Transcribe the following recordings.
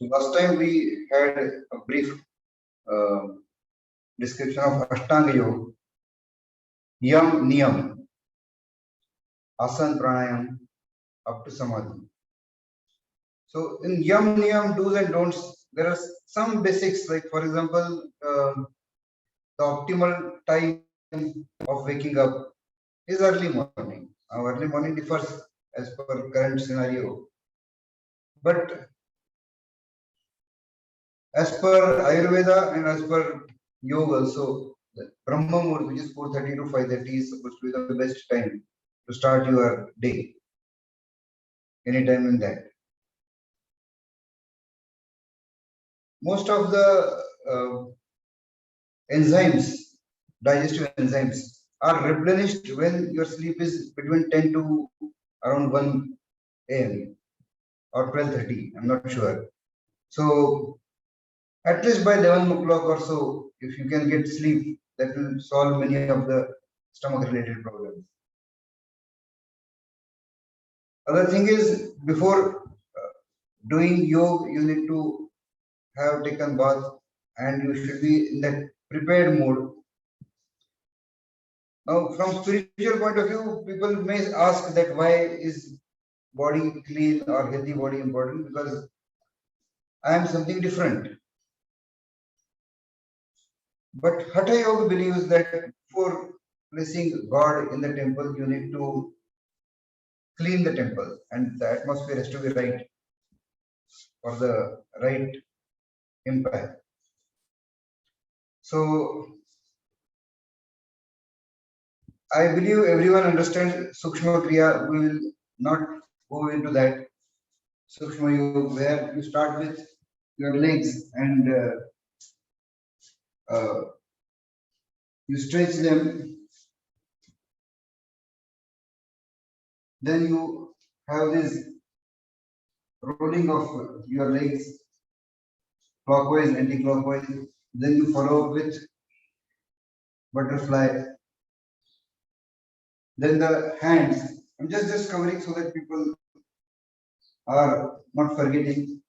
So last time we had a brief uh, description of Ashtanga Yoga, Yam Niyam, Asana Pranayam up to Samadhi. So in Yam Niyam do's and don'ts, there are some basics, like for example, the optimal time of waking up is early morning. Now early morning differs as per current scenario, but as per Ayurveda and as per yoga also, the Brahma Muhurt, which is 4:30 to 5:30, is supposed to be the best time to start your day. Anytime in that. Most of the enzymes, digestive enzymes, are replenished when your sleep is between 10 to around 1 a.m. or 12:30. I'm not sure. So at least by 11 o'clock or so, if you can get sleep, that will solve many of the stomach related problems. Other thing is, before doing yoga, you need to have taken bath and you should be in that prepared mode. Now, from spiritual point of view, people may ask that why is body clean or healthy body important? Because I am something different. But Hatha Yoga believes that before placing God in the temple, you need to clean the temple and the atmosphere has to be right for the right impact. So I believe everyone understands Sukshma Kriya. We will not go into that. Sukshma Yoga, where you start with your legs and you stretch them. Then you have this rolling of your legs clockwise, anti-clockwise. Then you follow with butterfly. Then the hands. I'm just covering so that people are not forgetting.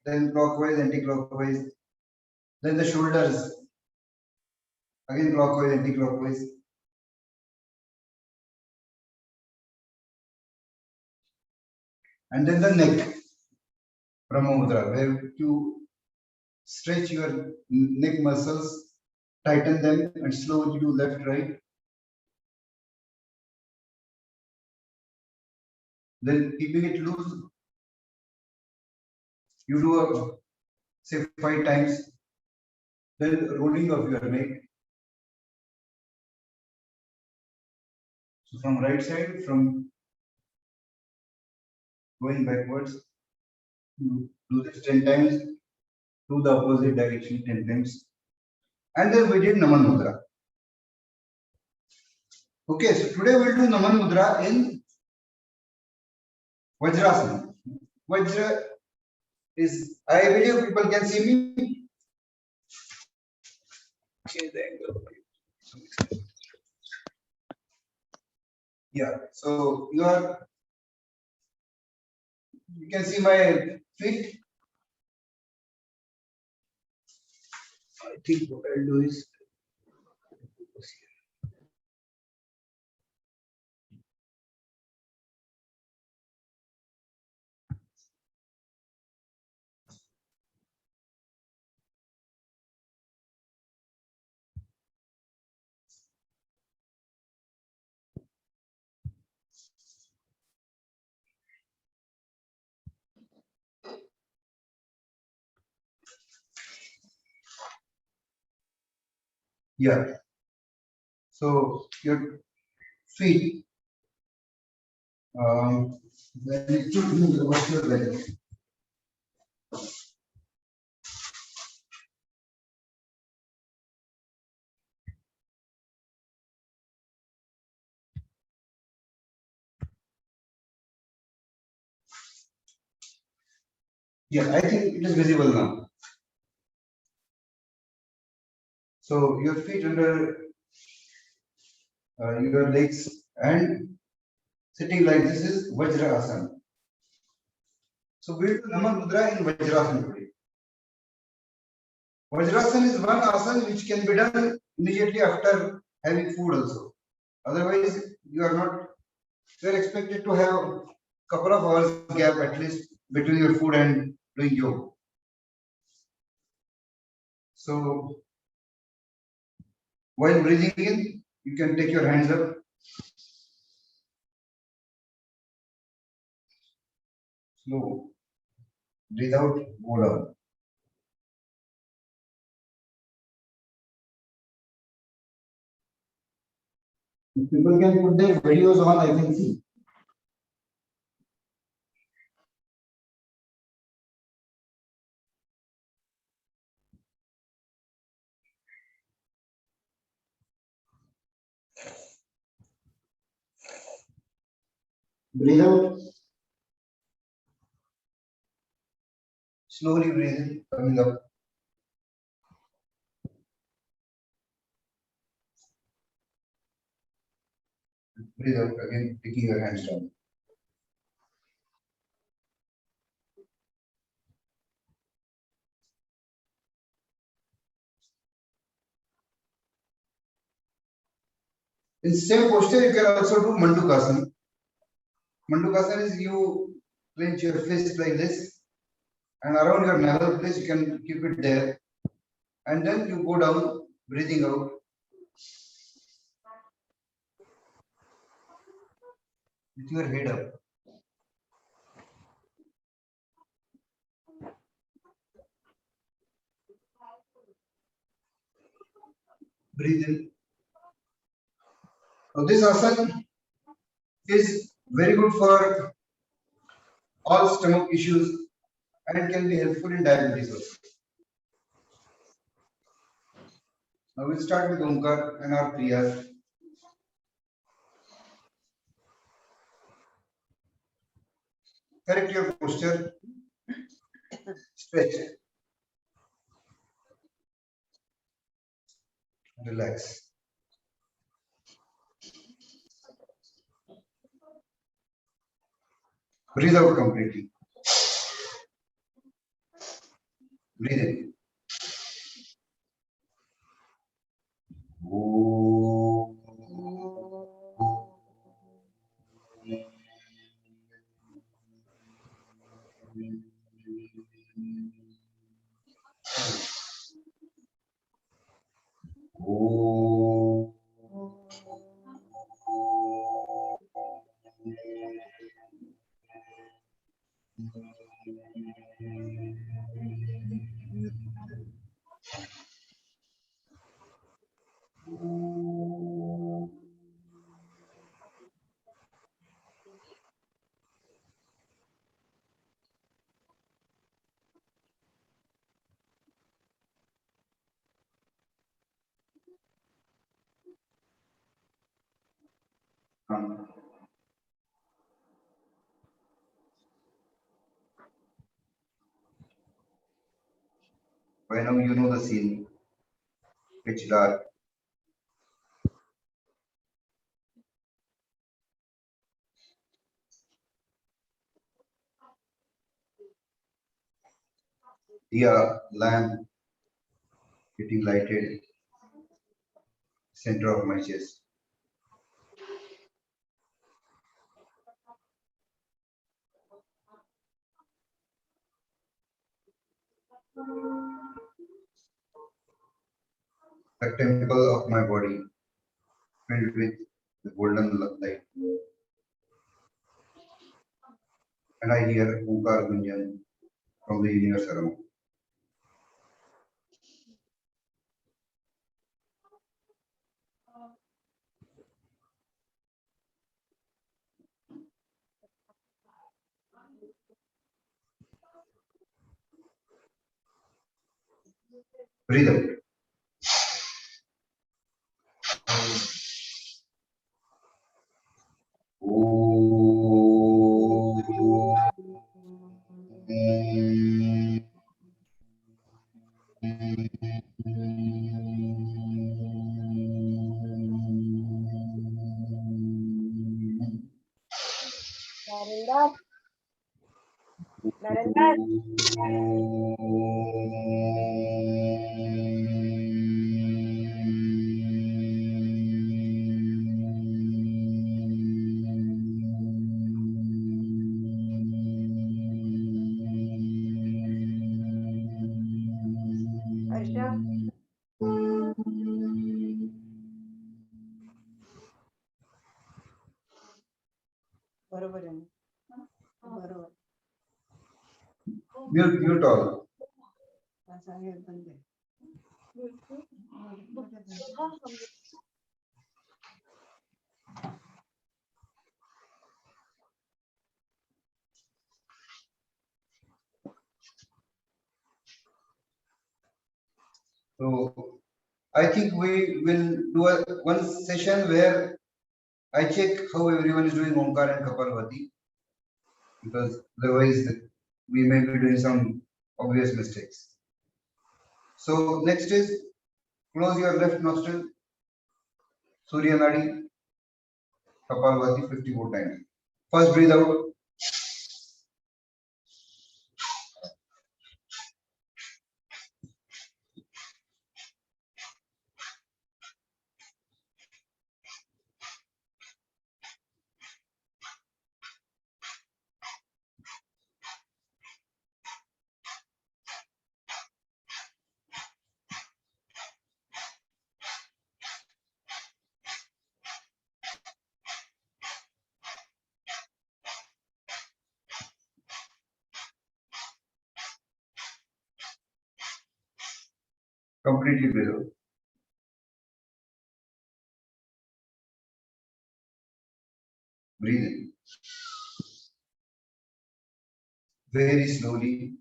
Then clockwise, anti-clockwise. Then the shoulders. Again clockwise, anti-clockwise. And then the neck. Brahma Mudra, where you stretch your neck muscles, tighten them, and slowly do left, right. Then keeping it loose, you do say 5 times. Then rolling of your neck. So from right side, from going backwards, you do this 10 times, to the opposite direction 10 times. And then we did Naman Mudra. Okay, so today we'll do Naman Mudra in Vajrasana. Vajra is, I believe people can see me. Okay, the angle. Yeah, so you can see my feet. I think what I'll do is yeah. So your feet, when it should move over your leg. Yeah, I think it is visible now. So your feet under your legs and sitting like this is Vajra Asana. So we'll do Naman Mudra in Vajrasana today. Vajrasana is one asana which can be done immediately after having food also. Otherwise, you are expected to have a couple of hours gap at least between your food and doing yoga. So while breathing in, you can take your hands up. Slow. Breathe out, go down. If people can put their videos on, I can see. Breathe out. Slowly breathe in, coming up. Breathe out again, taking your hands down. In same posture, you can also do Mandukasana. Mandukasana is you clench your fist like this, and around your navel place, you can keep it there. And then you go down, breathing out. With your head up. Breathe in. Now this asana is very good for all stomach issues and it can be helpful in diabetes also. Now we'll start with Omkar and our Kriyas. Correct your posture. Stretch. Relax. Breathe out completely. Breathe in. By now you know the scene. Pitch dark. Diya, lamp, getting lighted. Center of my chest. The temple of my body filled with the golden light. And I hear Omkar Gunjan from the universe around. Breathe out. Narinder. Mute all. So I think we will do one session where I check how everyone is doing Omkar and Kapalbhati, because otherwise we may be doing some obvious mistakes. So next is close your left nostril, Surya Nadi, Kapalbhati 54 times. First breathe out. Completely breathe out. Breathe in. Very slowly.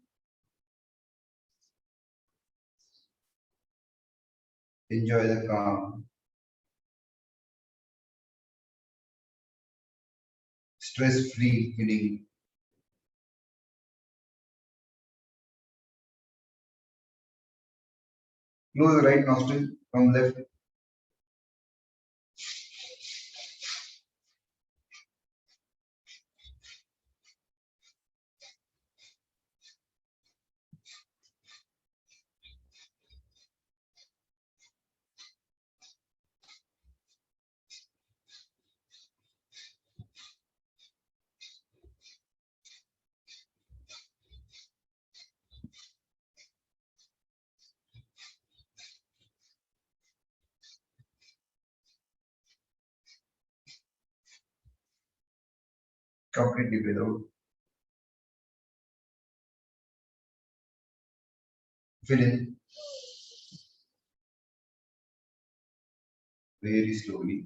Enjoy the calm. Stress-free feeling. Close the right nostril from left. Completely breathe out. Fill in very slowly.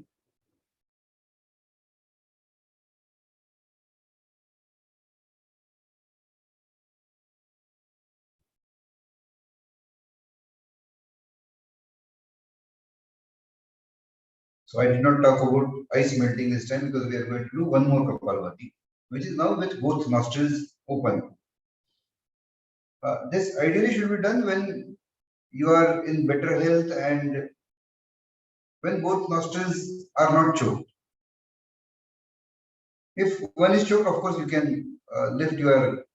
So I did not talk about ice melting this time because we are going to do one more Kapalbhati, which is now with both nostrils open. This ideally should be done when you are in better health and when both nostrils are not choked. If one is choked, of course, you can lift your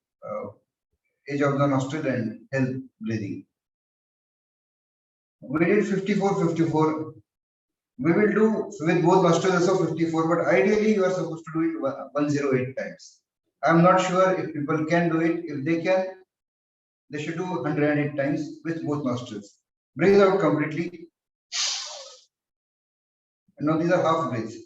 edge of the nostril and help breathing. We did 54, 54. We will do with both nostrils also 54, but ideally you are supposed to do it 108 times. I'm not sure if people can do it. If they can, they should do 108 times with both nostrils. Breathe out completely. And now these are half breaths.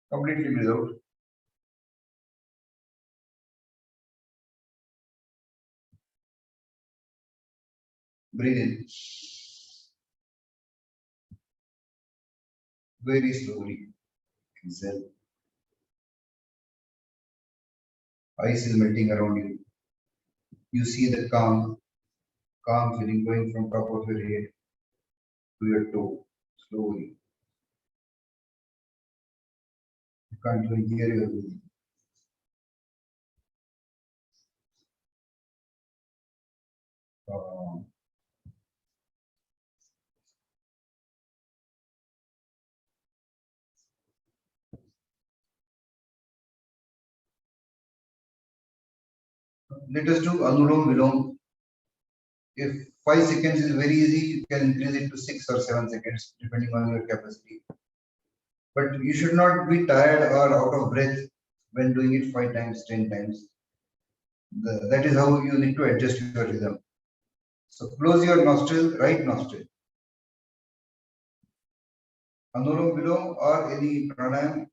Completely breathe out. Breathe in. Very slowly. Exhale. Ice is melting around you. You see the calm feeling going from top of your head to your toe, slowly. You can't even hear your breathing. Uh, let us do Anulom Vilom. If 5 seconds is very easy, you can increase it to 6 or 7 seconds depending on your capacity. But you should not be tired or out of breath when doing it 5 times, 10 times. That is how you need to adjust your rhythm. So close your nostril, right nostril. Anulom Vilom or any pranayam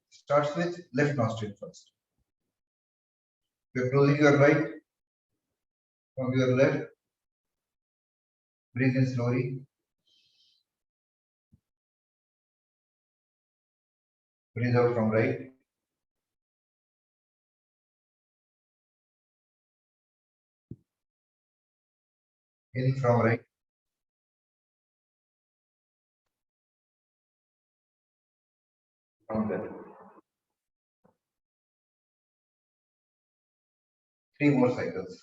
starts with left nostril first. You're closing your right from your left. Breathe in slowly. Breathe out from right. In from right. From left. 3 more cycles.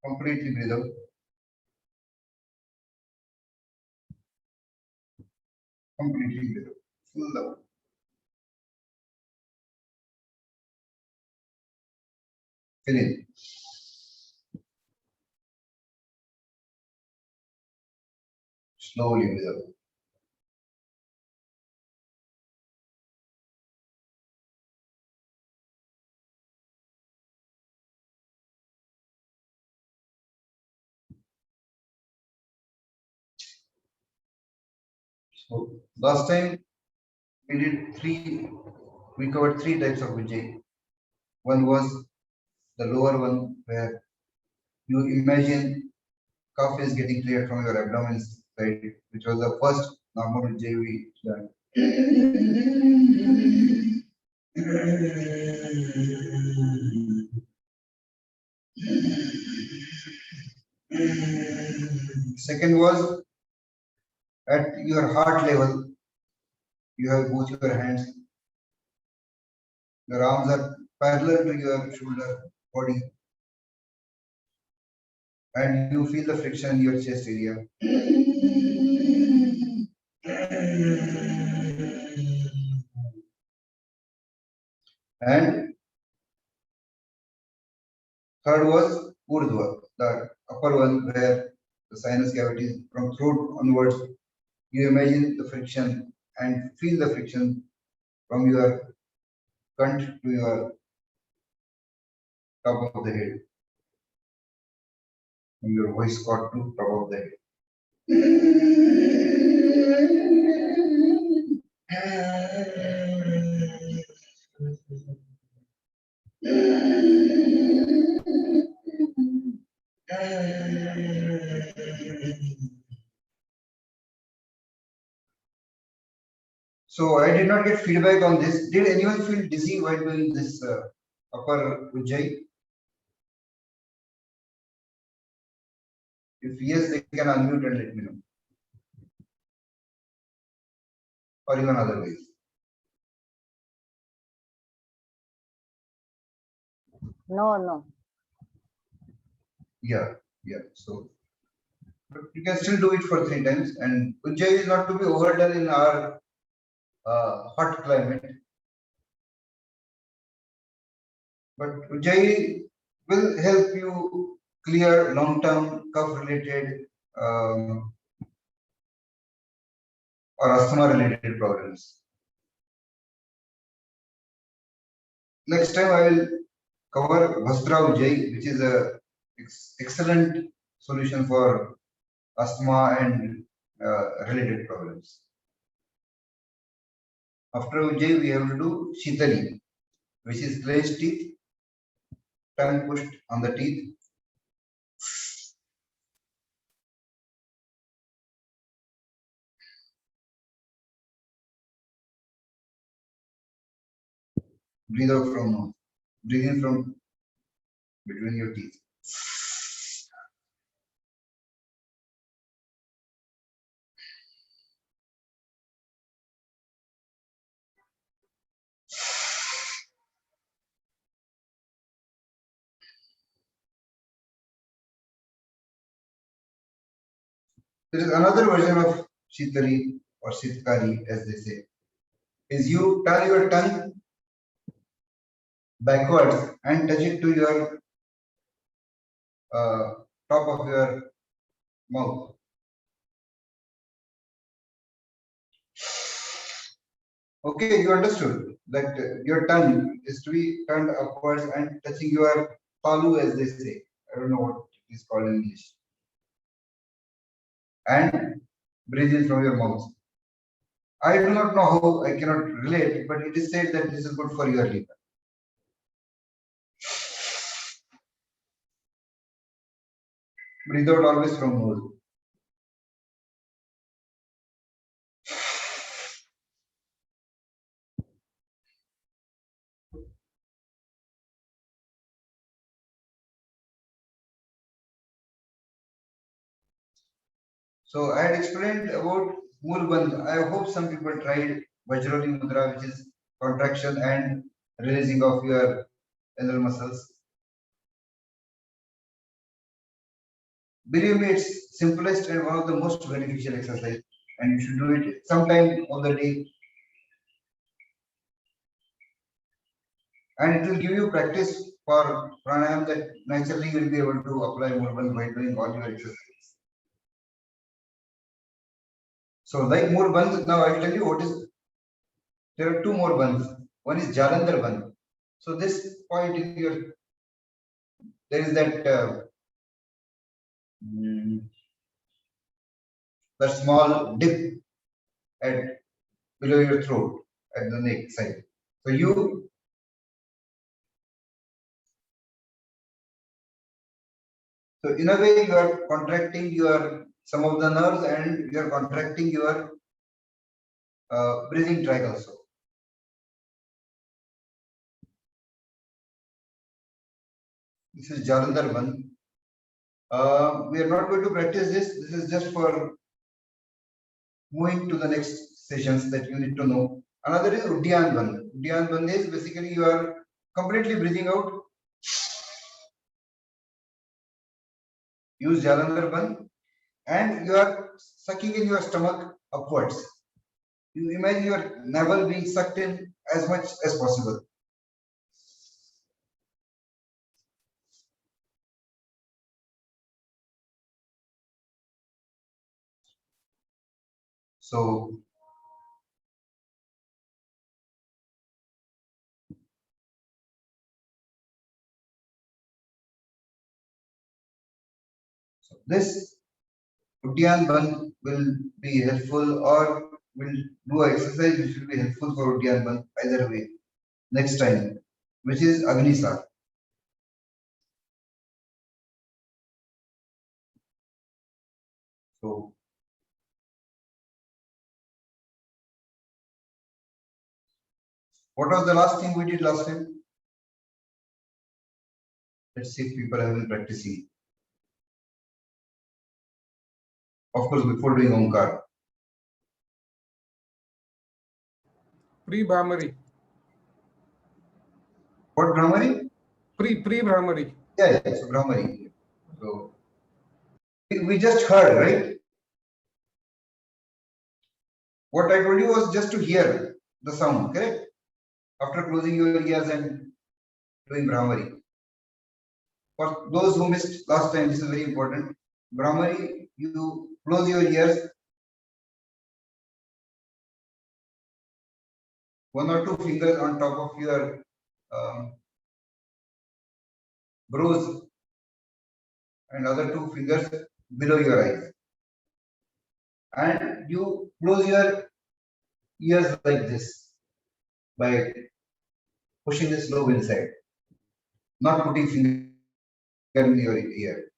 Completely breathe out. Completely breathe out. Full out. Fill in. Slowly breathe out. So last time we covered 3 types of Ujjayi. One was the lower one where you imagine cough is getting cleared from your abdomen side, which was the first normal Ujjayi we learned. Second was at your heart level, you have both your hands, your arms are parallel to your shoulder body, and you feel the friction in your chest area. And third was Urdhva, the upper one where the sinus cavities from throat onwards. You imagine the friction and feel the friction from your cunt to your top of the head, from your voice cord to top of the head. So I did not get feedback on this. Did anyone feel dizzy while doing this upper Ujjayi? If yes, they can unmute and let me know. Or even otherwise. No. Yeah. So but you can still do it for 3 times. And Ujjayi is not to be overdone in our hot climate. But Ujjayi will help you clear long-term cough-related or asthma-related problems. next time I will cover Bhastrao Ujjayi, which is a excellent solution for asthma and related problems. After Ujjayi, we have to do Shitali, which is clenched teeth, tongue pushed on the teeth. Breathe out from mouth. Breathe in from between your teeth. There is another version of Shitali or Shitkari, as they say, is you turn your tongue backwards and touch it to your top of your mouth. Okay, you understood that your tongue is to be turned upwards and touching your talu, as they say. I don't know what it is called in English. And breathe in from your mouth. I do not know how, I cannot relate, but it is said that this is good for your liver. Breathe out always from nose. So I had explained about Mulbandh. I hope some people tried Vajroli Mudra, which is contraction and releasing of your anal muscles. Believe me, it's simplest and one of the most beneficial exercise, and you should do it sometime on the day. And it will give you practice for pranayam that naturally you will be able to apply Mulbandh by doing all your exercises. So like Mulbandh, now I'll tell you what is. There are two more bandhs. One is Jalandhar bandh. So this point in your, there is that the small dip at below your throat at the neck side. So in a way you are contracting your some of the nerves and you are contracting your breathing tract also. This is Jalandhar bandh. We are not going to practice this. This is just for moving to the next sessions that you need to know. Another is Uddiyaan bandh. Uddiyaan bandh is basically you are completely breathing out. Use Jalandhar bandh and you are sucking in your stomach upwards. You imagine your navel being sucked in as much as possible. So this Uddiyaan bandh will be helpful or will do an exercise which will be helpful for Uddiyaan bandh either way. Next time, which is Agnisar. So what was the last thing we did last time? Let's see if people have been practicing. Of course, before doing Omkar. Pre-Brahmari. What Brahmari? Pre-Brahmari. Yeah, so Brahmari. So we just heard, right? What I told you was just to hear the sound, correct? After closing your ears and doing Brahmari. For those who missed last time, this is very important. Brahmari, you close your ears, one or two fingers on top of your brows and other two fingers below your eyes, and you close your ears like this by pushing this lobe inside, not putting finger in your ear.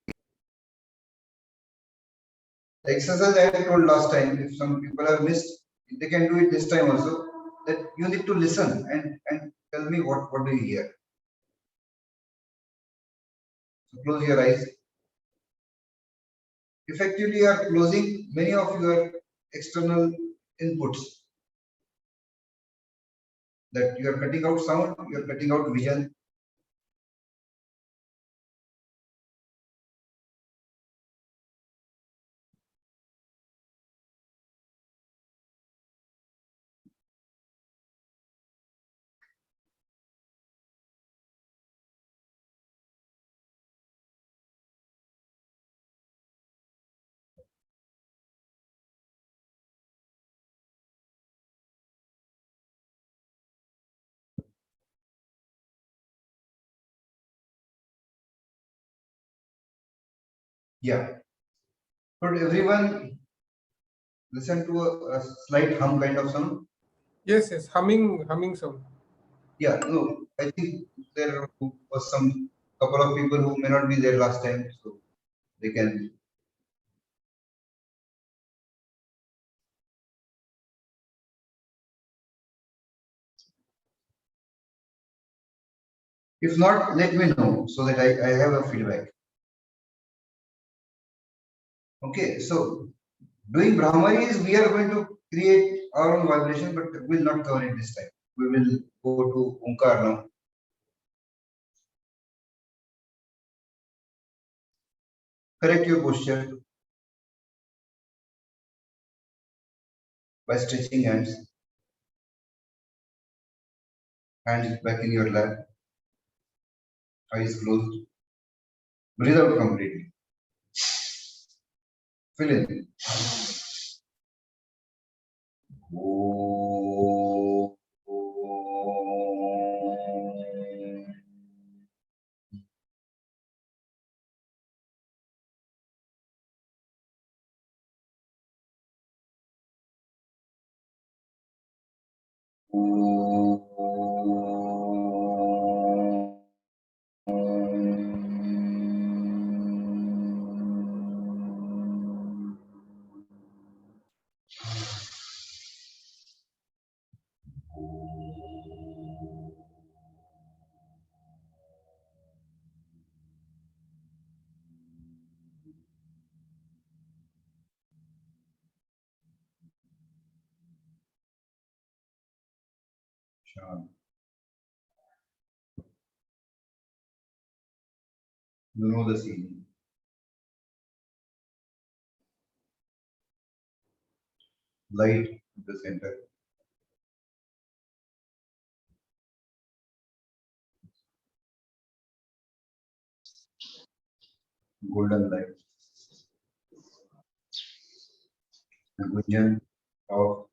The exercise I told last time, if some people have missed, they can do it this time also. That you need to listen and tell me what do you hear. So close your eyes. Effectively, you are closing many of your external inputs. That you are cutting out sound, you are cutting out vision. Yeah. Could everyone listen to a slight hum kind of sound? Yes, yes, humming sound. Yeah, no, I think there was some couple of people who may not be there last time, so they can. If not, let me know so that I have a feedback. Okay, so doing Brahmari is we are going to create our own vibration, but we'll not cover it this time. We will go to Omkar now. Correct your posture by stretching hands back in your lap, eyes closed. Breathe out completely. Fill in. Shan. You know the scene. Light at the center. Golden light. The gunjan of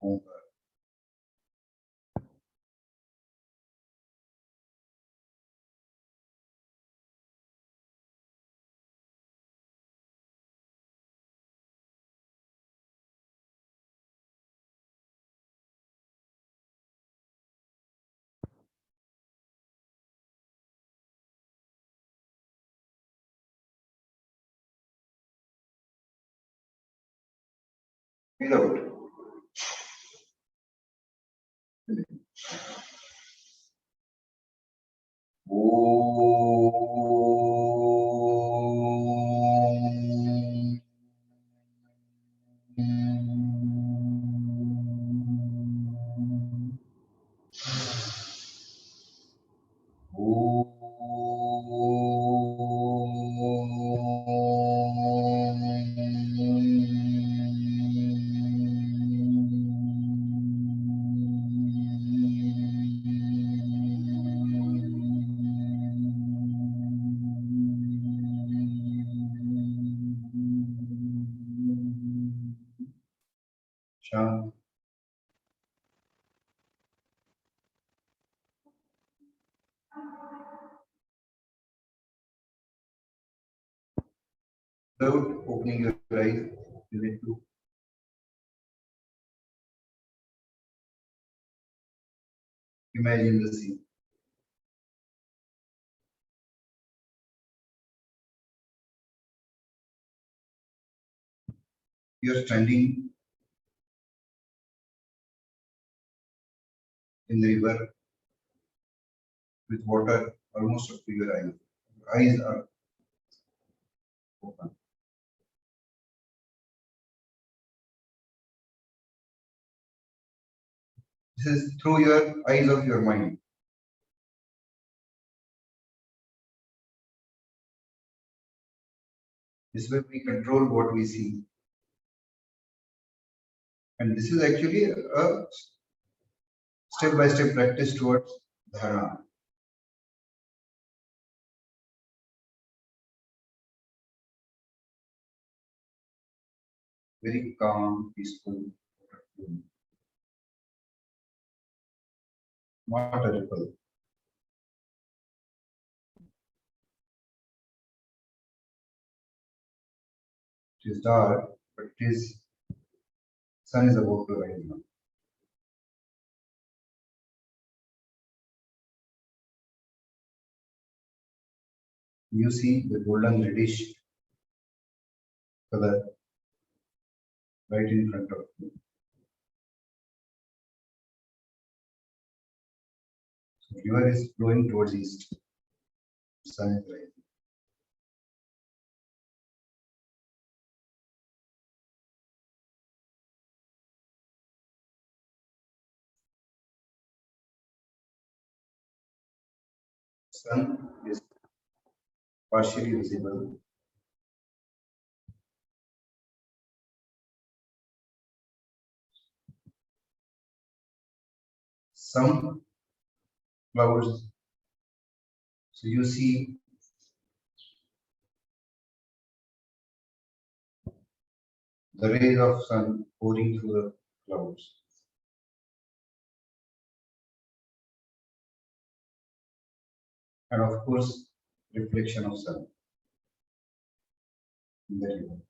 Omkar. Breathe out. Shan. without opening your eyes, you need to imagine the scene. You are standing in the river with water almost up to your eyes. Your eyes are open. This is through your eyes of your mind. This way we control what we see. And this is actually a step-by-step practice towards dharana. Very calm, peaceful, not a ripple. It is dark, but it is sun is about to rise now. You see the golden reddish color right in front of you. So river is flowing towards east. Sun is rising. Sun is partially visible. Some clouds. So you see the rays of sun pouring through the clouds. And of course, reflection of sun in the river.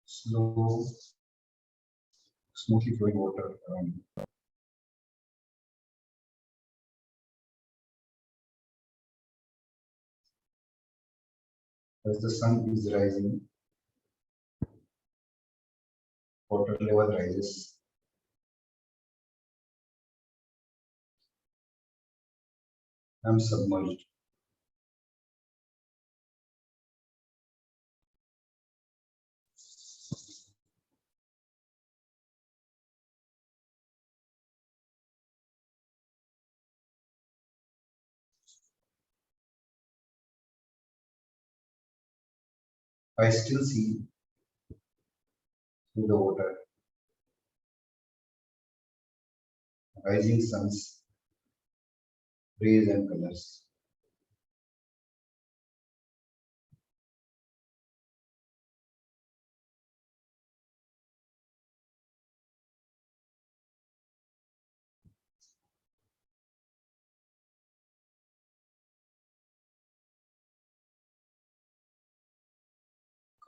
Slow, smoothly flowing water around you. As the sun is rising, water level rises. I am submerged. I still see through the water rising sun's rays and colors.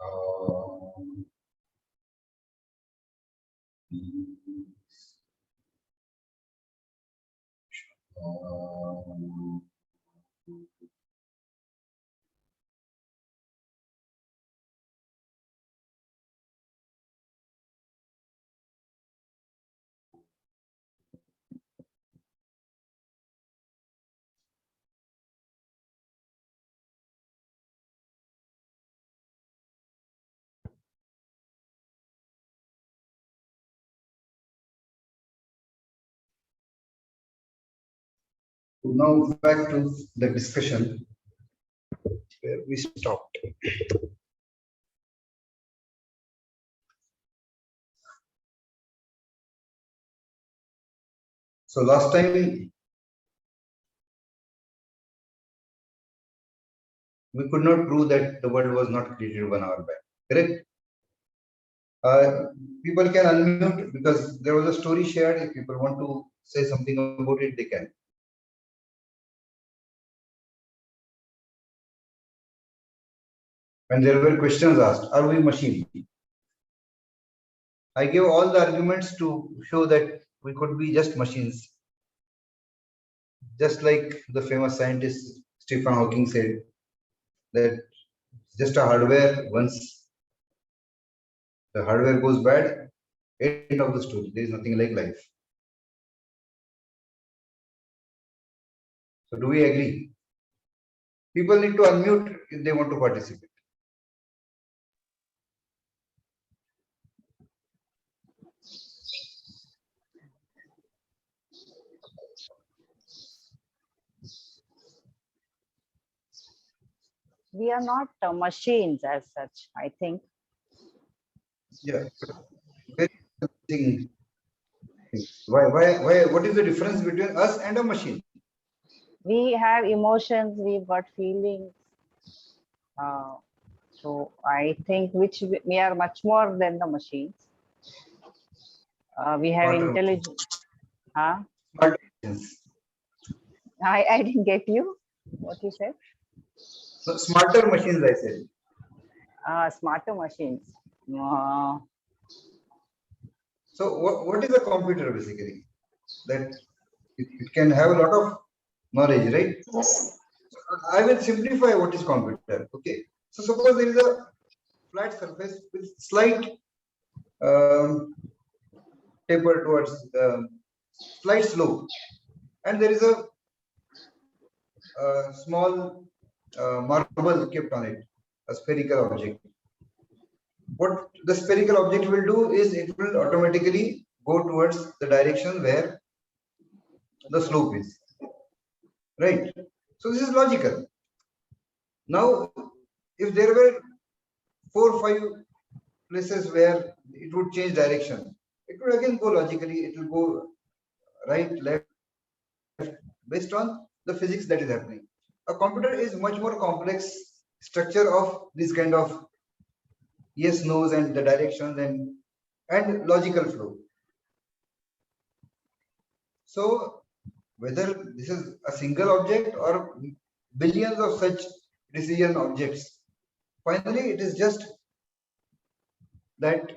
Calm, peace, calm. Now back to the discussion where we stopped. So last time we could not prove that the world was not created 1 hour back, correct? People can unmute because there was a story shared. If people want to say something about it, they can. And there were questions asked, are we machine? I gave all the arguments to show that we could be just machines. Just like the famous scientist Stephen Hawking said, that just a hardware, once the hardware goes bad, end of the story. There is nothing like life. So do we agree? People need to unmute if they want to participate. We are not machines as such, I think. Yeah. Very interesting thing. Why, what is the difference between us and a machine? We have emotions, we've got feelings. So I think we are much more than the machines. We have Smarter intelligence. Huh? Smarter machines. I didn't get you. What you said? So smarter machines, I said. Smarter machines. So what is a computer basically? That it can have a lot of knowledge, right? Yes. I will simplify what is computer. Okay. So suppose there is a flat surface with slight taper towards slight slope, and there is a small marble kept on it, a spherical object. What the spherical object will do is it will automatically go towards the direction where the slope is, right? So this is logical. Now, if there were 4 or 5 places where it would change direction, it would again go logically, it will go right, left, based on the physics that is happening. A computer is much more complex structure of this kind of yes, no's and the directions and logical flow. So whether this is a single object or billions of such decision objects, finally it is just that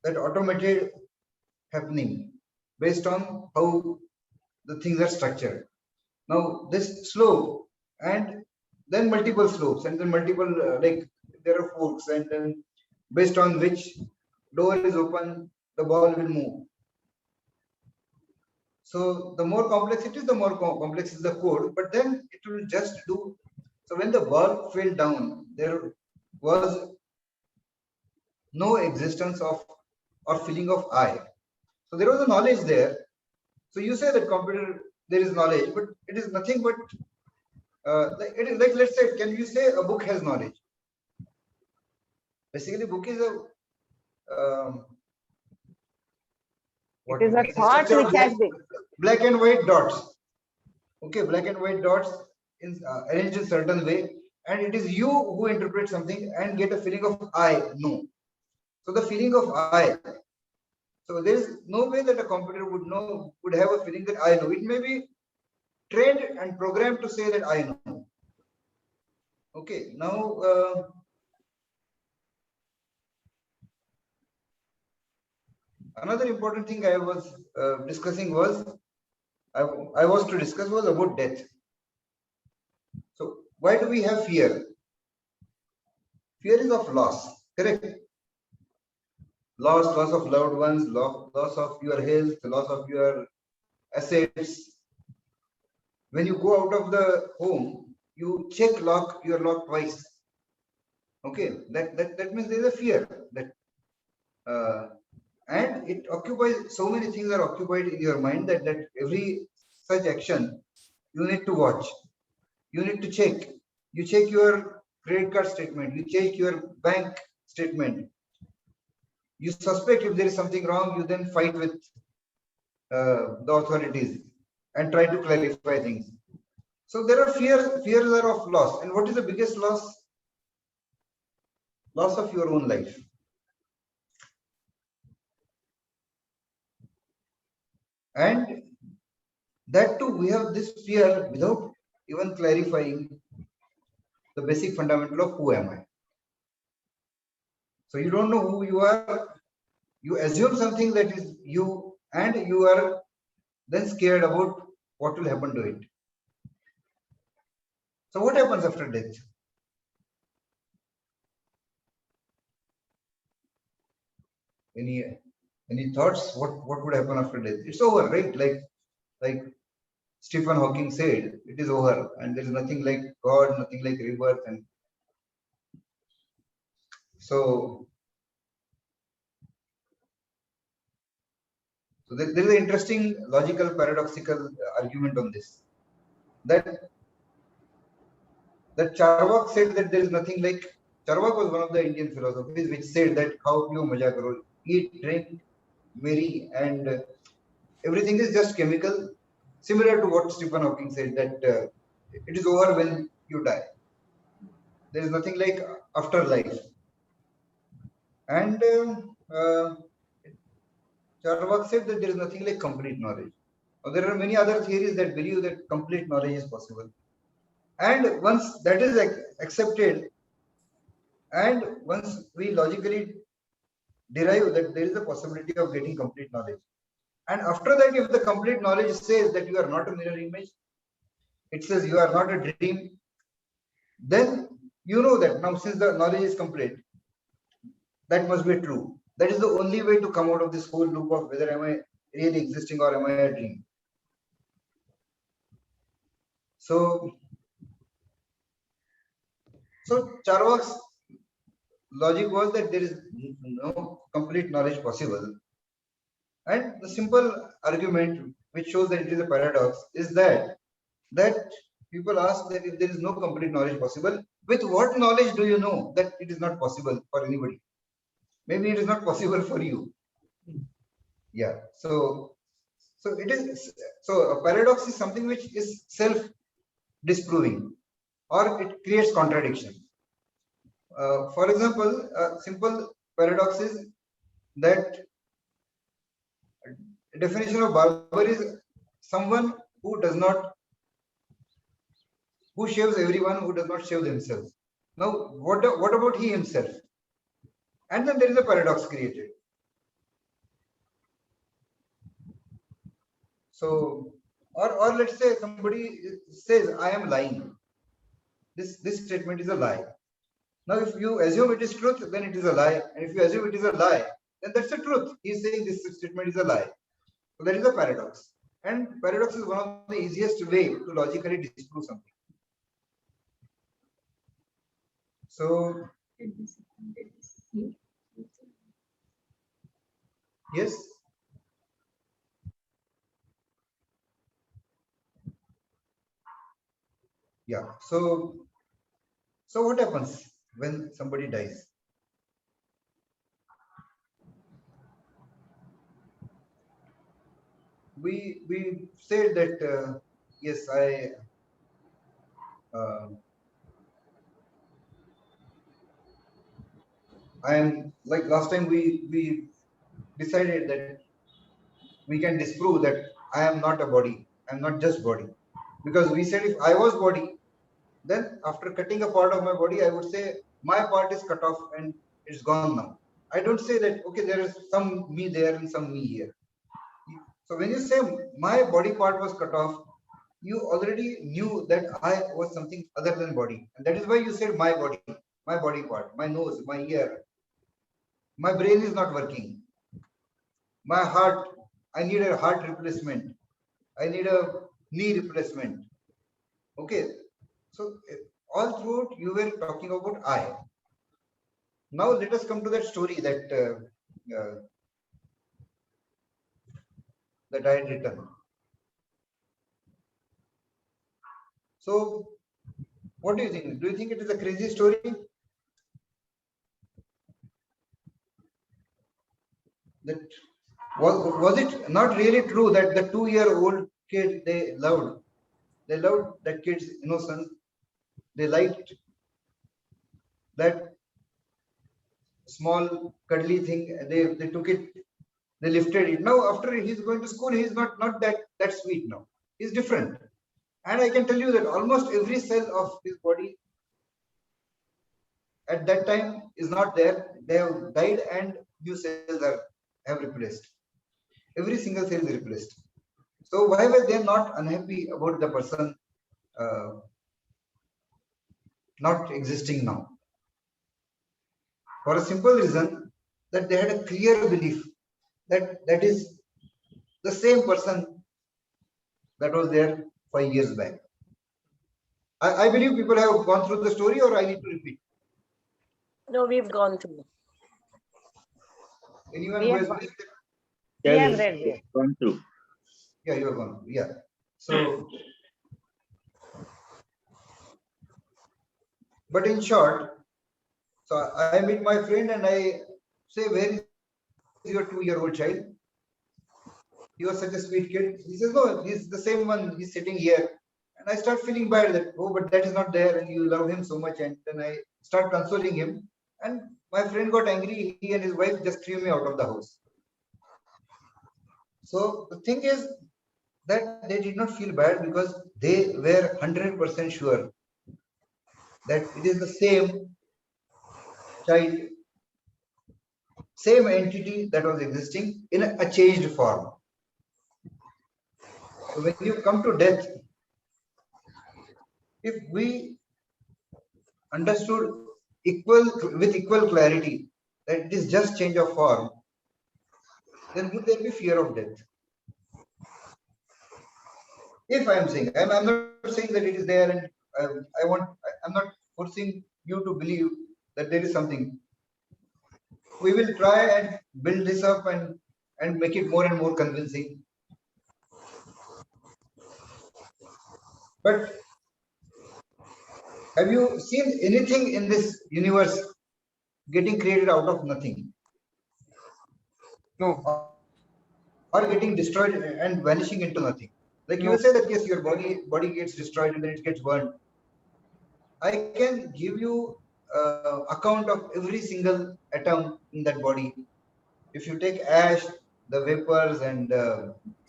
that automated happening based on how the things are structured. Now this slope and then multiple slopes and then multiple like there are forks, and then based on which door is open, the ball will move. So the more complex it is, the more complex is the code, but then it will just do. So when the ball fell down, there was no existence of or feeling of I. So there was a knowledge there. So you say that computer there is knowledge, but it is nothing but it is like, let's say, can you say a book has knowledge? Basically, book is a It is a thought which has been black and white dots. Okay, black and white dots in arranged in certain way, and it is you who interpret something and get a feeling of I know. So the feeling of I. So there is no way that a computer would have a feeling that I know. It may be trained and programmed to say that I know. Okay, now another important thing I was discussing was I was to discuss was about death. So why do we have fear? Fear is of loss, correct? Loss of loved ones, loss of your health, loss of your assets. When you go out of the home, you check your lock twice. Okay, that means there is a fear that and it occupies, so many things are occupied in your mind that every such action you need to watch, you need to check. You check your credit card statement, you check your bank statement. You suspect if there is something wrong, you then fight with the authorities and try to clarify things. So there are fears are of loss. And what is the biggest loss? loss of your own life. And that too, we have this fear without even clarifying the basic fundamental of who am I. So you don't know who you are, you assume something that is you, and you are then scared about what will happen to it. So what happens after death? Any thoughts? What would happen after death? It's over, right? Like Stephen Hawking said, it is over, and there is nothing like God, nothing like rebirth, and so there is an interesting logical paradoxical argument on this. That Charvak said that there is nothing like. Charvak was one of the Indian philosophies which said that how you maja karo, eat, drink, marry, and everything is just chemical. Similar to what Stephen Hawking said that it is over when you die. There is nothing like afterlife. And Charvak said that there is nothing like complete knowledge. Now, there are many other theories that believe that complete knowledge is possible. And once that is accepted, and once we logically derive that there is a possibility of getting complete knowledge, and after that, if the complete knowledge says that you are not a mirror image, it says you are not a dream, then you know that now since the knowledge is complete, that must be true. That is the only way to come out of this whole loop of whether am I really existing or am I a dream. So Charvak's logic was that there is no complete knowledge possible. And the simple argument which shows that it is a paradox is that people ask that if there is no complete knowledge possible, with what knowledge do you know that it is not possible for anybody? Maybe it is not possible for you. Yeah. So it is. So a paradox is something which is self-disproving, or it creates contradiction. For example, a simple paradox is that definition of barber is someone who shaves everyone, who does not shave themselves. Now, what about he himself? And then there is a paradox created. So, or let's say somebody says, I am lying. This statement is a lie. Now, if you assume it is truth, then it is a lie. And if you assume it is a lie, then that's the truth. He is saying this statement is a lie. So that is a paradox. And paradox is one of the easiest way to logically disprove something. So, yes. Yeah. So what happens when somebody dies? We said that yes, I am like last time we decided that we can disprove that I am not a body. I'm not just body, because we said if I was body, then after cutting a part of my body, I would say my part is cut off and it's gone now. I don't say that okay, there is some me there and some me here. So when you say my body part was cut off, you already knew that I was something other than body. And that is why you said my body part, my nose, my ear. My brain is not working. My heart, I need a heart replacement. I need a knee replacement. Okay. So all throughout you were talking about I. Now let us come to that story that I had written. So what do you think? Do you think it is a crazy story? That was it not really true that the 2-year-old kid they loved that kid's innocence, they liked that small cuddly thing. They took it, they lifted it. Now after he's going to school, he's not that sweet now. He's different. And I can tell you that almost every cell of his body at that time is not there. They have died and new cells have replaced. Every single cell is replaced. So why were they not unhappy about the person not existing now? For a simple reason that they had a clear belief that that is the same person that was there 5 years back. I believe people have gone through the story, or I need to repeat. No, we've gone through. Anyone We who have has gone- believed that? We Yeah, have read, yes. gone through. Yeah, you are gone. Yeah. So, but in short, so I meet my friend and I say, where is your 2-year-old child? He was such a sweet kid. He says, no, he's the same one. He's sitting here. And I start feeling bad that, oh, but that is not there. And you love him so much. And then I start consoling him. And my friend got angry. He and his wife just threw me out of the house. So the thing is that they did not feel bad because they were 100% sure that it is the same child, same entity that was existing in a changed form. So when you come to death, if we understood with equal clarity that it is just change of form, then would there be fear of death? If I am saying, I'm not saying that it is there, and I'm not forcing you to believe that there is something. We will try and build this up and make it more and more convincing. But have you seen anything in this universe getting created out of nothing? No. Or getting destroyed and vanishing into nothing? Like you No. say that yes, your body gets destroyed and then it gets burned. I can give you account of every single atom in that body. If you take ash, the vapors and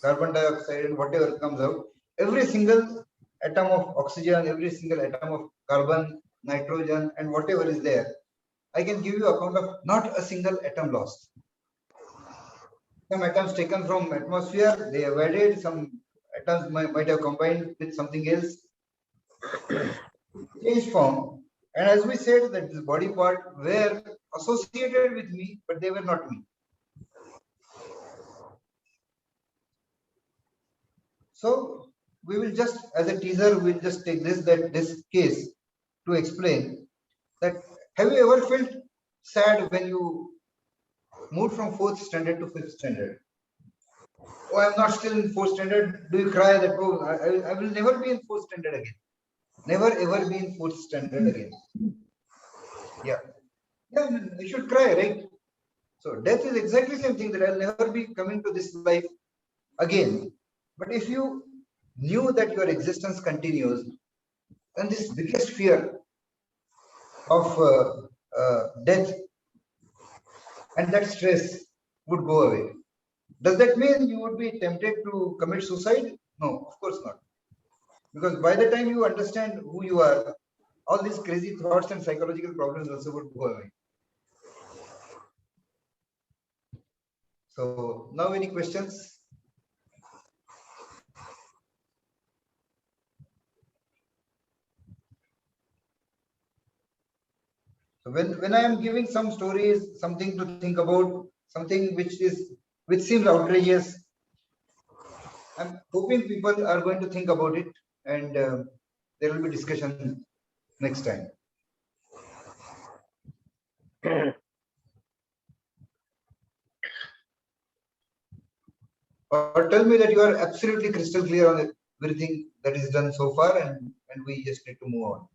carbon dioxide and whatever comes out, every single atom of oxygen, every single atom of carbon, nitrogen, and whatever is there, I can give you account of not a single atom lost. Some atoms taken from atmosphere, they have added, some atoms might have combined with something else, change form. And as we said that this body part were associated with me, but they were not me. So we will just, as a teaser, we'll just take this case to explain that have you ever felt sad when you moved from 4th standard to 5th standard? Oh, I'm not still in 4th standard. Do you cry that, oh, I will never be in 4th standard again? Never ever be in 4th standard again. Yeah. Yeah, you should cry, right? So death is exactly the same thing, that I'll never be coming to this life again. But if you knew that your existence continues, then this biggest fear of death and that stress would go away. Does that mean you would be tempted to commit suicide? No, of course not. Because by the time you understand who you are, all these crazy thoughts and psychological problems also would go away. So now any questions? So when I am giving some stories, something to think about, something which seems outrageous, I'm hoping people are going to think about it, and there will be discussion next time. Or tell me that you are absolutely crystal clear on everything that is done so far, and we just need to move on.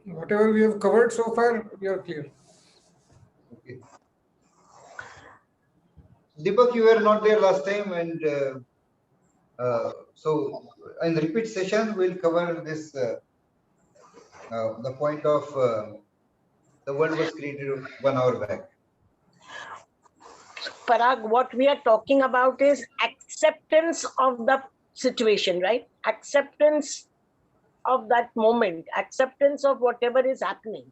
Whatever we have covered so far, we are clear. Okay. Deepak, you were not there last time, and So in the repeat session, we'll cover this, the point of the world was created 1 hour back. Parag, what we are talking about is acceptance of the situation, right? Acceptance of that moment, acceptance of whatever is happening.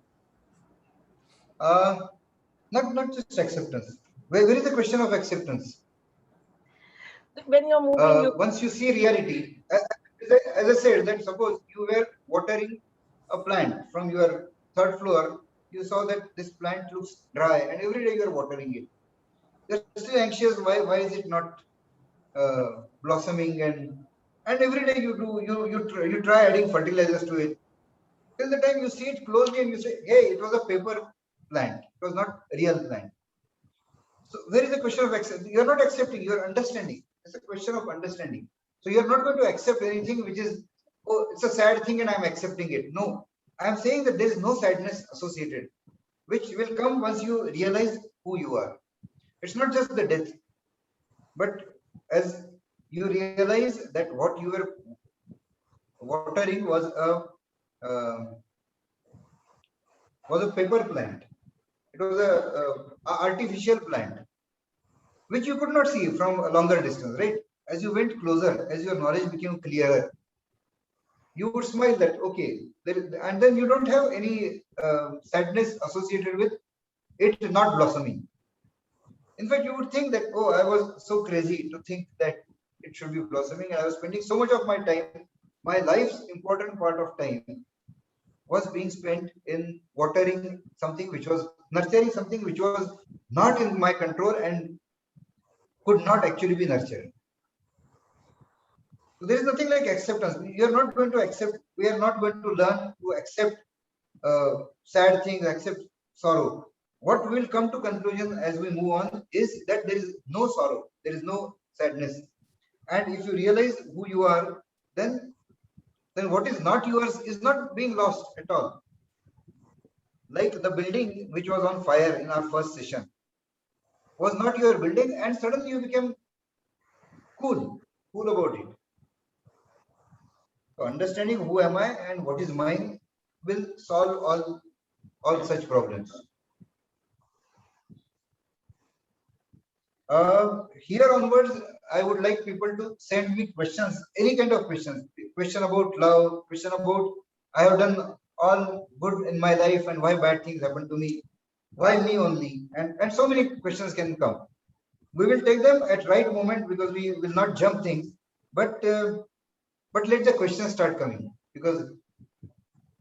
Not just acceptance. Where is the question of acceptance? When you're moving, Once you see reality, as I said, that suppose you were watering a plant from your third floor, you saw that this plant looks dry, and every day you are watering it. You're still anxious. Why is it not blossoming? And every day you try adding fertilizers to it. Till the time you see it closely and you say, hey, it was a paper plant. It was not a real plant. So where is the question of acceptance? You are not accepting, you are understanding. It's a question of understanding. So you are not going to accept anything which is, oh, it's a sad thing and I'm accepting it. No, I am saying that there is no sadness associated, which will come once you realize who you are. It's not just the death, but as you realize that what you were watering was a paper plant. It was a artificial plant, which you could not see from a longer distance, right? As you went closer, as your knowledge became clearer, you would smile that, okay, and then you don't have any sadness associated with it not blossoming. In fact, you would think that, oh, I was so crazy to think that it should be blossoming, and I was spending so much of my time, my life's important part of time was being spent in watering something which was nurturing something which was not in my control and could not actually be nurtured. So there is nothing like acceptance. You are not going to accept, we are not going to learn to accept sad things, accept sorrow. What will come to conclusion as we move on is that there is no sorrow, there is no sadness. And if you realize who you are, then what is not yours is not being lost at all. Like the building which was on fire in our first session was not your building, and suddenly you became cool about it. So understanding who am I and what is mine will solve all such problems. Here onwards, I would like people to send me questions, any kind of questions. Question about love, question about I have done all good in my life and why bad things happen to me, why me only, and so many questions can come. We will take them at right moment because we will not jump things, but let the questions start coming, because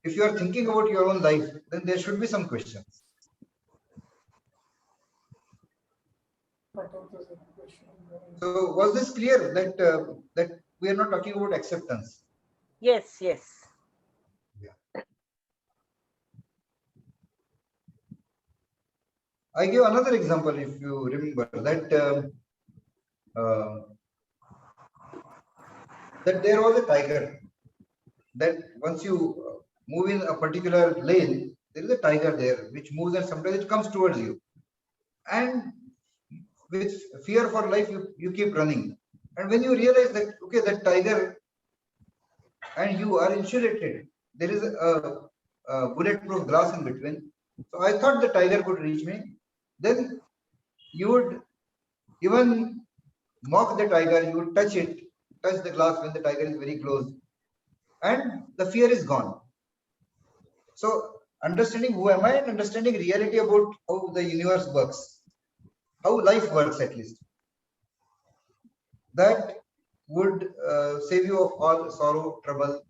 if you are thinking about your own life, then there should be some questions. So was this clear that that we are not talking about acceptance? yes, yes. Yeah. I give another example, if you remember that that there was a tiger. That once you move in a particular lane, there is a tiger there which moves, and sometimes it comes towards you. And with fear for life, you keep running. And when you realize that, okay, that tiger and you are insulated, there is a bulletproof glass in between. So I thought the tiger could reach me. Then you would even mock the tiger, you would touch the glass when the tiger is very close, and the fear is gone. So understanding who am I and understanding reality about how the universe works, how life works at least, that would save you of all sorrow, trouble.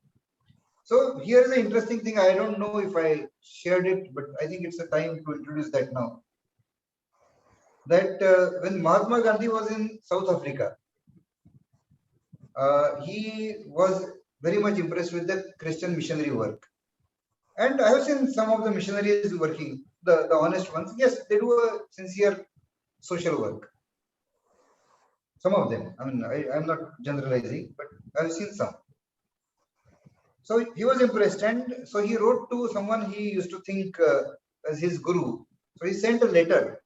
So here is the interesting thing. I don't know if I shared it, but I think it's a time to introduce that now. That when Mahatma Gandhi was in South Africa, he was very much impressed with the Christian missionary work. And I have seen some of the missionaries working, the honest ones. Yes, they do a sincere social work. Some of them. I mean, I'm not generalizing, but I've seen some. So he was impressed, and so he wrote to someone he used to think as his guru. So he sent a letter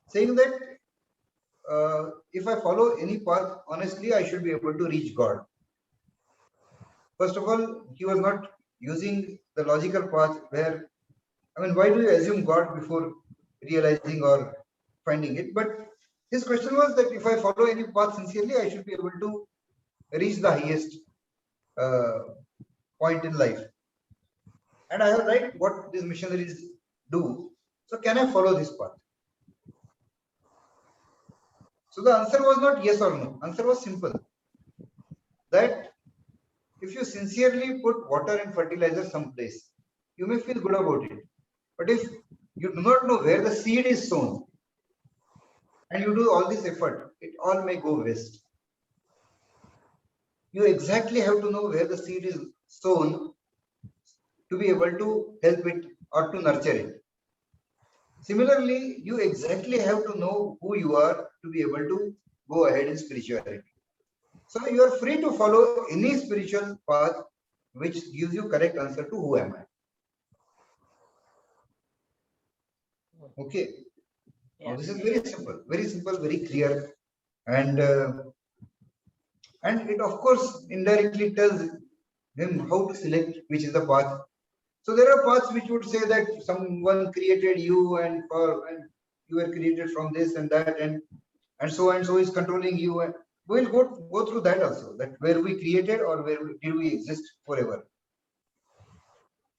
saying that if I follow any path, honestly, I should be able to reach God. First of all, he was not using the logical path where, I mean, why do you assume God before realizing or finding it? But his question was that if I follow any path sincerely, I should be able to reach the highest uh, point in life. And I have read what these missionaries do. So can I follow this path? So the answer was not yes or no. Answer was simple. That if you sincerely put water and fertilizer someplace, you may feel good about it. But if you do not know where the seed is sown, and you do all this effort, it all may go waste. You exactly have to know where the seed is sown to be able to help it or to nurture it. Similarly, you exactly have to know who you are to be able to go ahead in spirituality. So you are free to follow any spiritual path which gives you correct answer to who am I. Okay. Now this is very simple, very clear, and it of course indirectly tells him how to select which is the path. So there are paths which would say that someone created you and you were created from this and that and so is controlling you. And we will go through that also. That where we created or did we exist forever?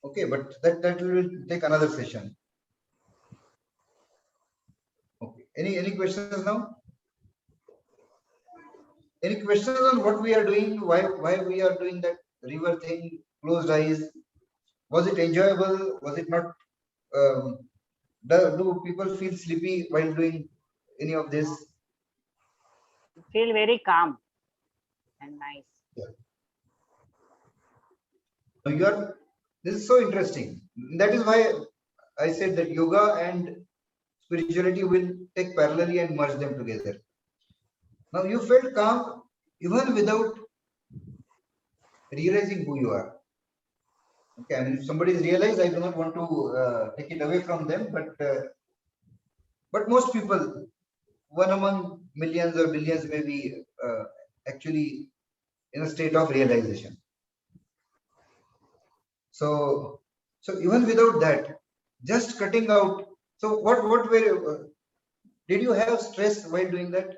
Okay, but that will take another session. Okay. Any questions now? Any questions on what we are doing? Why we are doing that river thing? Closed eyes. Was it enjoyable? Was it not? Do people feel sleepy while doing any of this? Feel very calm and nice. Yeah. This is so interesting. That is why I said that yoga and spirituality will take parallelly and merge them together. Now you felt calm even without realizing who you are. Okay, I mean, if somebody is realized, I do not want to take it away from them, but most people, one among millions or billions, may be actually in a state of realization. So even without that, just cutting out. So what were did you have stress while doing that?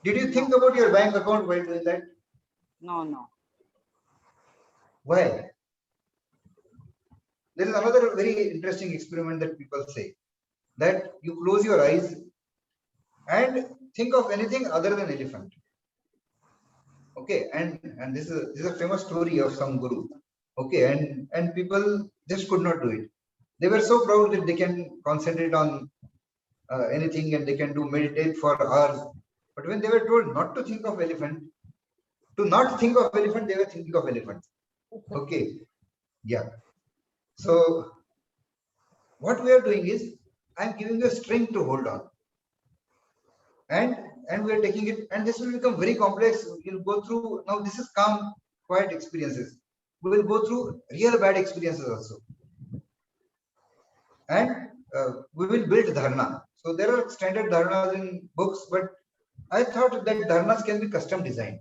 Did you think about your bank account while doing that? No. Why? There is another very interesting experiment that people say that you close your eyes and think of anything other than elephant. Okay, and this is a famous story of some guru. Okay, and people just could not do it. They were so proud that they can concentrate on anything and they can do meditate for hours. But when they were told not to think of elephant, to not think of elephant, they were thinking of elephant. Okay, yeah. So what we are doing is, I'm giving you a string to hold on, and we are taking it, and this will become very complex. You'll go through, now this is calm, quiet experiences. We will go through real bad experiences also, and we will build dharna. So there are standard dharnas in books, but I thought that dharnas can be custom designed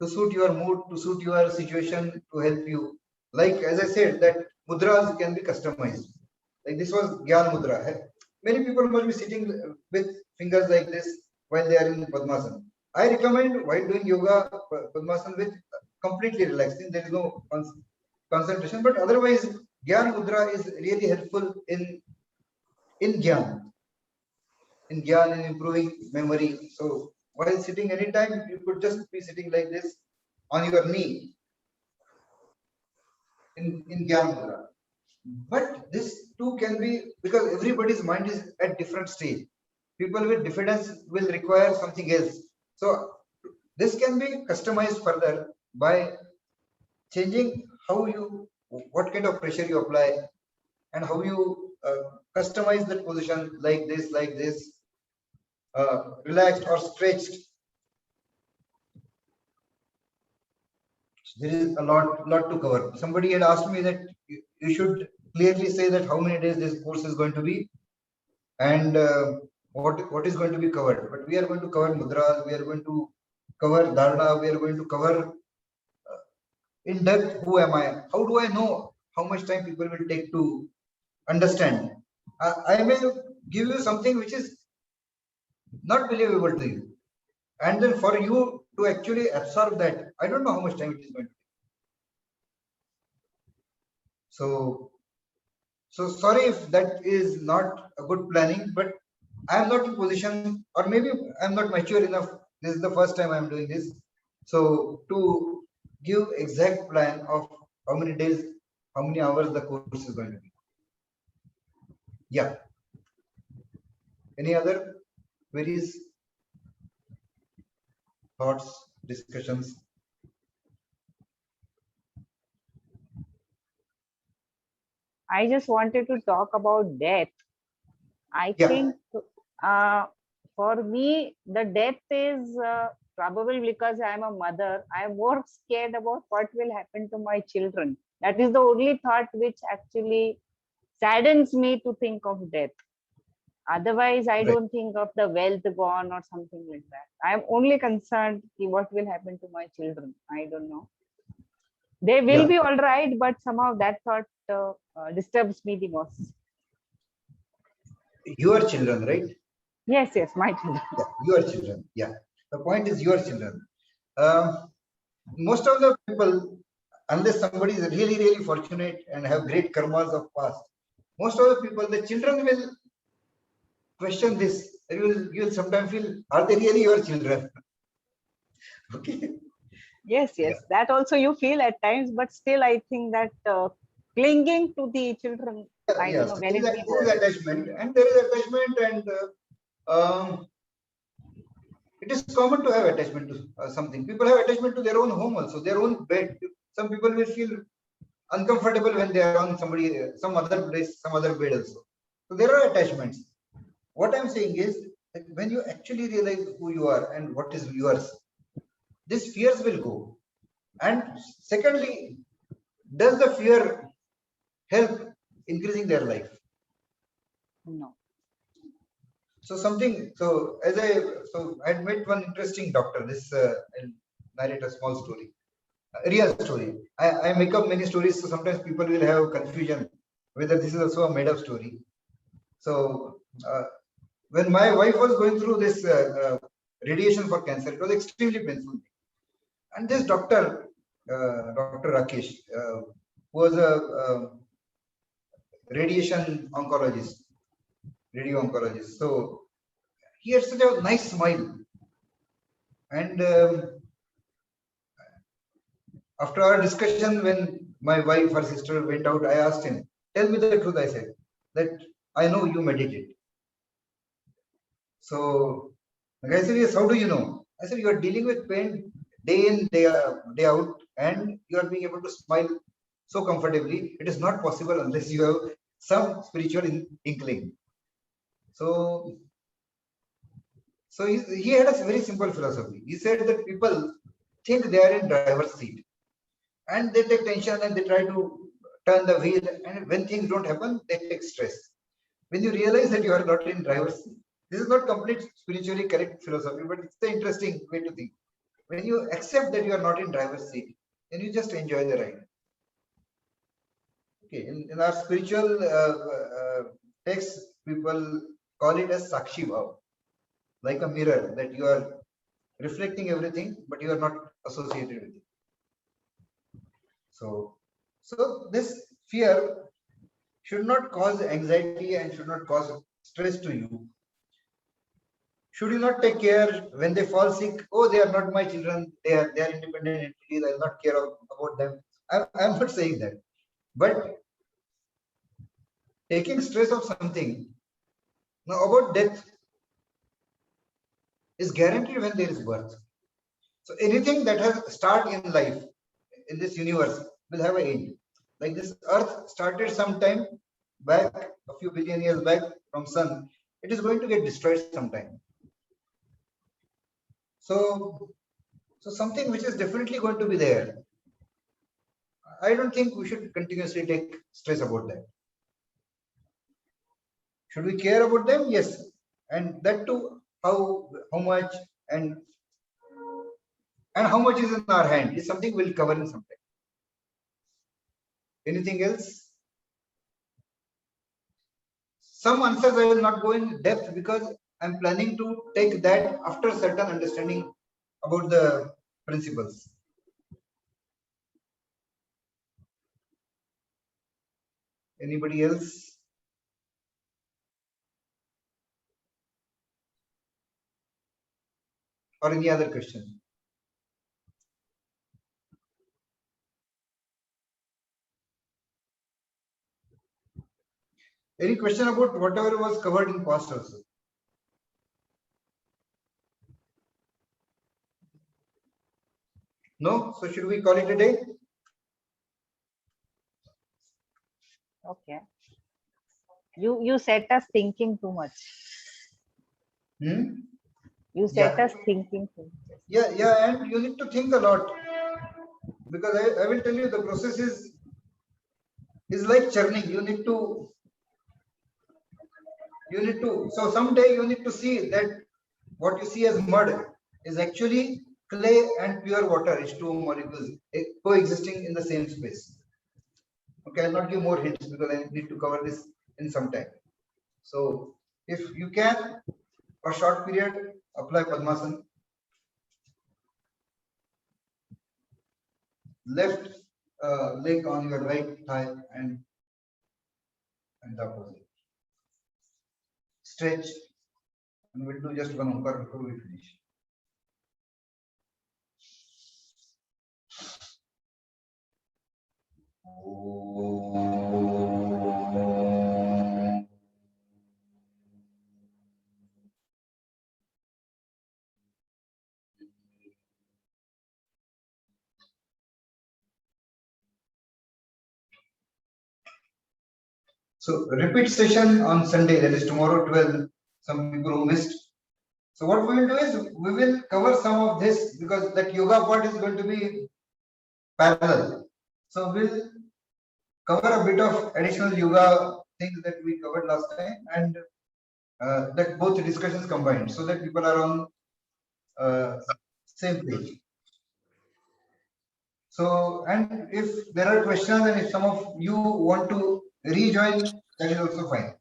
to suit your mood, to suit your situation, to help you. Like as I said, that mudras can be customized. Like this was Gyan Mudra. Many people must be sitting with fingers like this while they are in Padmasana. I recommend while doing yoga, Padmasana with completely relaxing. There is no concentration, but otherwise, Gyan Mudra is really helpful in Gyan, in improving memory. So while sitting anytime, you could just be sitting like this on your knee in Gyan Mudra. But this too can be, because everybody's mind is at different stage. People with diffidence will require something else. So this can be customized further by changing what kind of pressure you apply and how you customize that position, like this, relaxed or stretched. There is a lot to cover. Somebody had asked me that you should clearly say that how many days this course is going to be, and what is going to be covered, but we are going to cover mudras, we are going to cover dharana, we are going to cover in depth who am I, how do I know how much time people will take to understand. I will give you something which is not believable to you, and then for you to actually absorb that, I don't know how much time it is going to take. So sorry if that is not a good planning, but I am not in position, or maybe I'm not mature enough. This is the first time I'm doing this. So to give exact plan of how many days, how many hours the course is going to be. Yeah. Any other queries, thoughts, discussions? I just wanted to talk about death. I Yeah. think for me, the death is probably because I'm a mother. I'm more scared about what will happen to my children. That is the only thought which actually saddens me to think of death. Otherwise, I Right. don't think of the wealth gone or something like that. I'm only concerned what will happen to my children. I don't know. They will Yeah. be all right, but somehow that thought disturbs me the most. Your children, right? Yes, yes, my children. Yeah, your children. Yeah. The point is your children. Most of the people, unless somebody is really, really fortunate and have great karmas of past, most of the people, the children will question this. You will sometimes feel, are they really your children? Okay. Yes, Yeah. yes, that also you feel at times, but still, I think that clinging to the children, I don't Yes, know, there when is, it be there is worse. attachment, and there is attachment, and it is common to have attachment to something. People have attachment to their own home also, their own bed. Some people will feel uncomfortable when they are on some other place, some other bed also. So there are attachments. What I'm saying is that when you actually realize who you are and what is yours, these fears will go. And secondly, does the fear help increasing their life? No. So I had met one interesting doctor. I'll narrate a small story, a real story. I make up many stories, so sometimes people will have confusion whether this is also a made up story. So when my wife was going through this radiation for cancer, it was extremely painful. And this doctor, Dr. Rakesh, who was a radiation oncologist, radio oncologist. So he had such a nice smile. And after our discussion, when my wife or sister went out, I asked him, tell me the truth, I said, that I know you meditate. So the guy said, yes, how do you know? I said, you are dealing with pain day in, day out, and you are being able to smile so comfortably. It is not possible unless you have some spiritual inkling. So, he had a very simple philosophy. He said that people think they are in driver's seat, and they take tension and they try to turn the wheel, and when things don't happen, they take stress. When you realize that you are not in driver's seat, this is not complete spiritually correct philosophy, but it's the interesting way to think. When you accept that you are not in driver's seat, then you just enjoy the ride. Okay, in our spiritual text, people call it as Sakshi Bhav, like a mirror that you are reflecting everything, but you are not associated with it. So this fear should not cause anxiety and should not cause stress to you. Should you not take care when they fall sick? Oh, they are not my children. They are independent entities. I will not care about them. I'm not saying that. But taking stress of something, now about death, is guaranteed when there is birth. So anything that has start in life, in this universe, will have an end. Like this earth started sometime back, a few billion years back from sun, it is going to get destroyed sometime. So something which is definitely going to be there. I don't think we should continuously take stress about that. Should we care about them? Yes. and that too, how much and how much is in our hand is something we'll cover in some time. Anything else? Some answers I will not go in depth because I'm planning to take that after certain understanding about the principles. Anybody else? Or any other question? Any question about whatever was covered in past also? No? So should we call it a day? Okay. You set us thinking too much. You set Yeah. us thinking too much. Yeah, and you need to think a lot, because I will tell you the process is like churning. You need to so someday you need to see that what you see as mud is actually clay and pure water, H2O molecules coexisting in the same space. Okay, I'll not give more hints because I need to cover this in some time. So if you can, for a short period, apply Padmasana. Left leg on your right thigh and the opposite. Stretch, and we'll do just one Omkar before we finish. So repeat session on Sunday, that is tomorrow 12. Some people who missed. So what we will do is we will cover some of this because that yoga part is going to be parallel. So we'll cover a bit of additional yoga things that we covered last time, and that both discussions combined, so that people are on same page. So, and if there are questions and if some of you want to rejoin, that is also fine.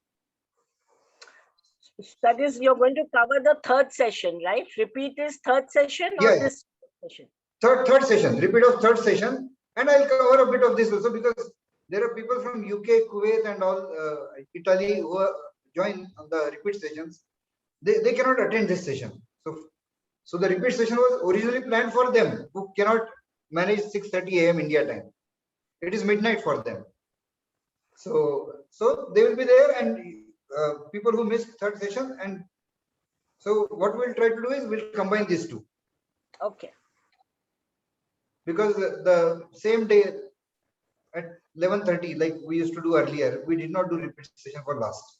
That is, you're going to cover the third session, right? Repeat is third session or Yeah. this session? Third session, repeat of third session, and I'll cover a bit of this also because there are people from UK, Kuwait, and all Italy who are join on the repeat sessions. They cannot attend this session. So the repeat session was originally planned for them who cannot manage 6:30 a.m. India time. It is midnight for them. So they will be there, and people who missed third session, and so what we'll try to do is we'll combine these two. Okay. Because the same day at 11:30, like we used to do earlier, we did not do repeat session for last.